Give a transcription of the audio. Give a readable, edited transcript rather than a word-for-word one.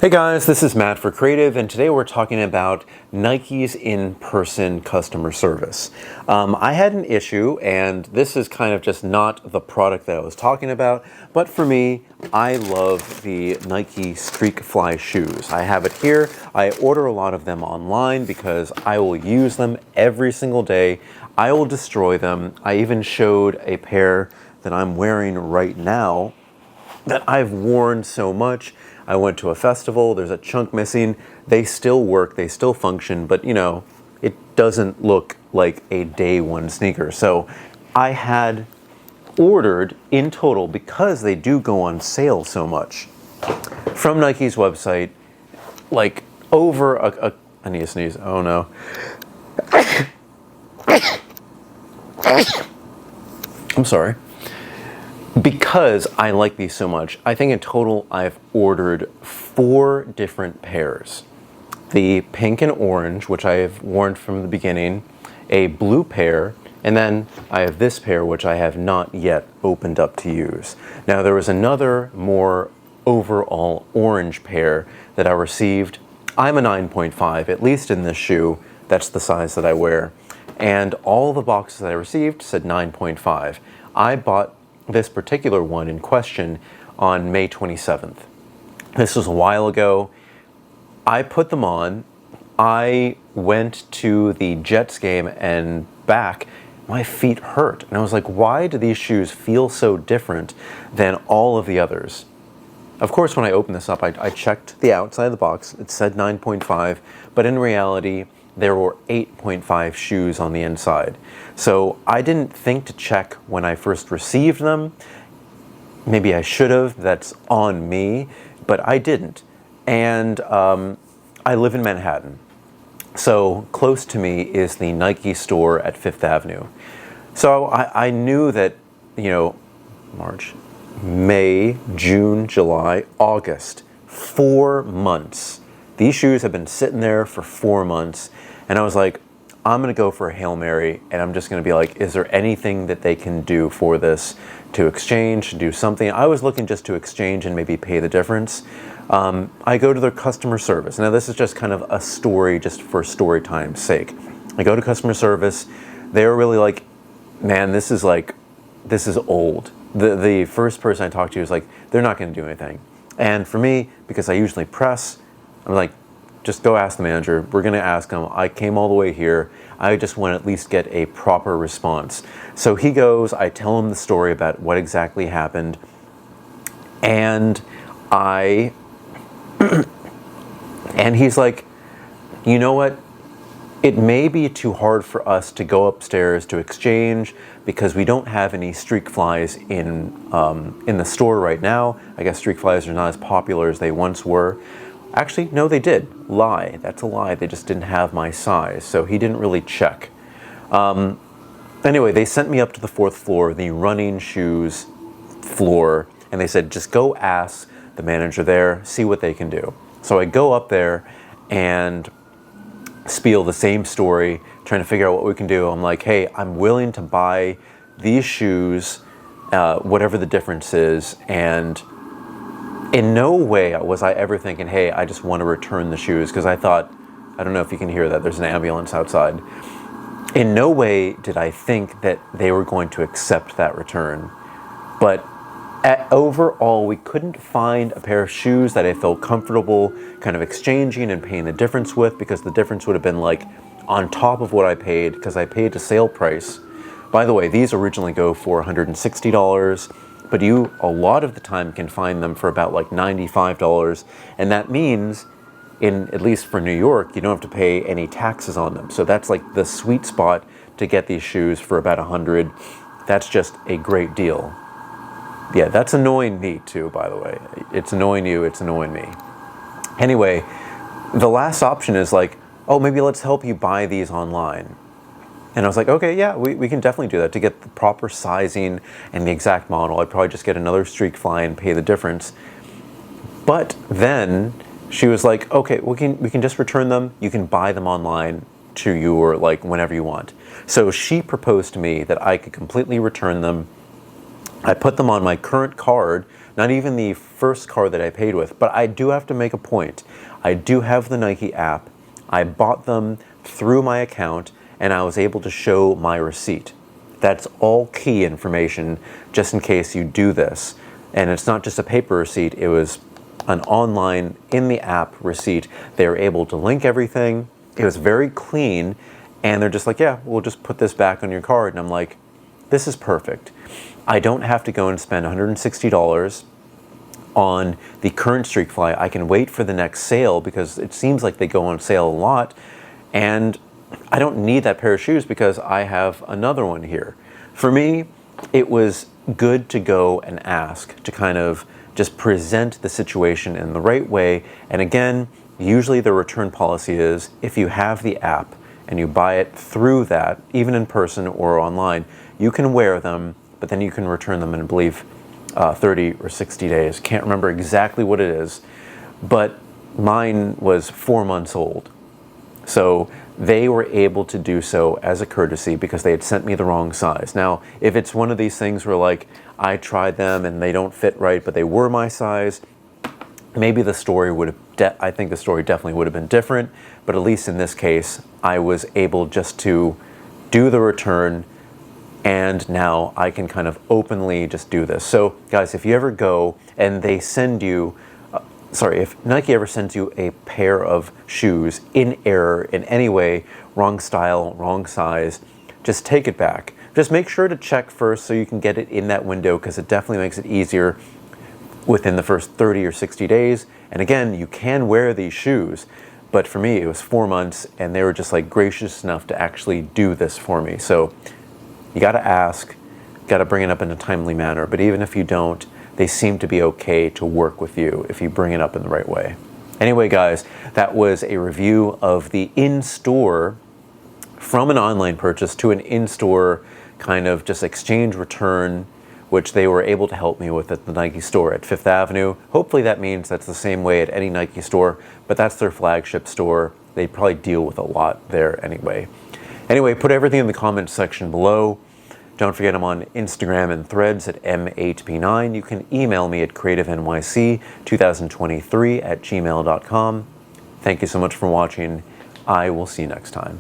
Hey guys, this is Matt for Creative, and today we're talking about Nike's in-person customer service. I had an issue, and this is kind of just not the product that I was talking about, but for me, I love the Nike Streak Fly shoes. I have it here. I order a lot of them online because I will use them every single day. I will destroy them. I even showed a pair that I'm wearing right now that I've worn so much. I went to a festival, there's a chunk missing. They still work, they still function, but you know, it doesn't look like a day one sneaker. So I had ordered in total, because they do go on sale so much, from Nike's website, like over I need to sneeze, oh no. I'm sorry. Because I like these so much, I think in total I've ordered 4 different pairs. The pink and orange, which I have worn from the beginning, a blue pair, and then I have this pair, which I have not yet opened up to use. Now there was another more overall orange pair that I received. I'm a 9.5, at least in this shoe. That's the size that I wear. And all the boxes that I received said 9.5. I bought this particular one in question on May 27th. This was a while ago. I put them on. I went to the Jets game and back. My feet hurt. And I was like, why do these shoes feel so different than all of the others? Of course, when I opened this up, I checked the outside of the box. It said 9.5, but in reality, there were 8.5 shoes on the inside. So I didn't think to check when I first received them. Maybe I should have, that's on me, but I didn't. And I live in Manhattan. So close to me is the Nike store at Fifth Avenue. So I knew that, you know, March, May, June, July, August, 4 months. These shoes have been sitting there for 4 months, and I was like, I'm gonna go for a Hail Mary, and I'm just gonna be like, is there anything that they can do for this to exchange, to do something? I was looking just to exchange and maybe pay the difference. I go to their customer service. Now this is just kind of a story just for story time's sake. I go to customer service. They were really like, man, this is old. The first person I talked to was like, they're not gonna do anything. And for me, because I usually press, I'm like, just go ask the manager. We're gonna ask him. I came all the way here. I just want to at least get a proper response. So he goes, I tell him the story about what exactly happened. And and he's like, you know what? It may be too hard for us to go upstairs to exchange because we don't have any Streak Flies in the store right now. I guess Streak Flies are not as popular as they once were. Actually, no, they did. Lie. That's a lie. They just didn't have my size, so he didn't really check. Anyway, they sent me up to the 4th floor, the running shoes floor, and they said, just go ask the manager there, see what they can do. So I go up there and spiel the same story, trying to figure out what we can do. I'm like, hey, I'm willing to buy these shoes, whatever the difference is, and in no way was I ever thinking, hey, I just want to return the shoes, because I thought, I don't know if you can hear that, there's an ambulance outside. In no way did I think that they were going to accept that return. But overall, we couldn't find a pair of shoes that I felt comfortable kind of exchanging and paying the difference with, because the difference would have been like on top of what I paid, because I paid a sale price. By the way, these originally go for $160. But you, a lot of the time, can find them for about like $95. And that means, at least for New York, you don't have to pay any taxes on them. So that's like the sweet spot to get these shoes for about $100. That's just a great deal. Yeah, that's annoying me too, by the way. It's annoying you, it's annoying me. Anyway, the last option is like, oh, maybe let's help you buy these online. And I was like, okay, yeah, we can definitely do that. To get the proper sizing and the exact model, I'd probably just get another Streak Fly and pay the difference. But then she was like, okay, we can just return them. You can buy them online to you, or like whenever you want. So she proposed to me that I could completely return them. I put them on my current card, not even the first card that I paid with. But I do have to make a point. I do have the Nike app. I bought them through my account, and I was able to show my receipt. That's all key information, just in case you do this. And it's not just a paper receipt, it was an online, in the app receipt. They were able to link everything. It was very clean, and they're just like, yeah, we'll just put this back on your card. And I'm like, this is perfect. I don't have to go and spend $160 on the current Streak Fly. I can wait for the next sale because it seems like they go on sale a lot, and I don't need that pair of shoes because I have another one here. For me, it was good to go and ask, to kind of just present the situation in the right way. And again, usually the return policy is if you have the app and you buy it through that, even in person or online, you can wear them, but then you can return them in, I believe, 30 or 60 days. Can't remember exactly what it is, but mine was 4 months old. So they were able to do so as a courtesy because they had sent me the wrong size. Now, if it's one of these things where like I tried them and they don't fit right, but they were my size, maybe the story would have, I think the story definitely would have been different, but at least in this case, I was able just to do the return, and now I can kind of openly just do this. So guys, if you ever go and they send you, if Nike ever sends you a pair of shoes in error in any way, wrong style, wrong size, just take it back. Just make sure to check first so you can get it in that window, because it definitely makes it easier within the first 30 or 60 days. And again, you can wear these shoes, but for me, it was 4 months, and they were just like gracious enough to actually do this for me. So you got to ask, got to bring it up in a timely manner. But even if you don't, they seem to be okay to work with you if you bring it up in the right way. Anyway, guys, that was a review of the in-store, from an online purchase to an in-store kind of just exchange return, which they were able to help me with at the Nike store at Fifth Avenue. Hopefully that means that's the same way at any Nike store, but that's their flagship store. They probably deal with a lot there anyway. Anyway, put everything in the comments section below. Don't forget I'm on Instagram and Threads at M8P9. You can email me at creativenyc2023@gmail.com. Thank you so much for watching. I will see you next time.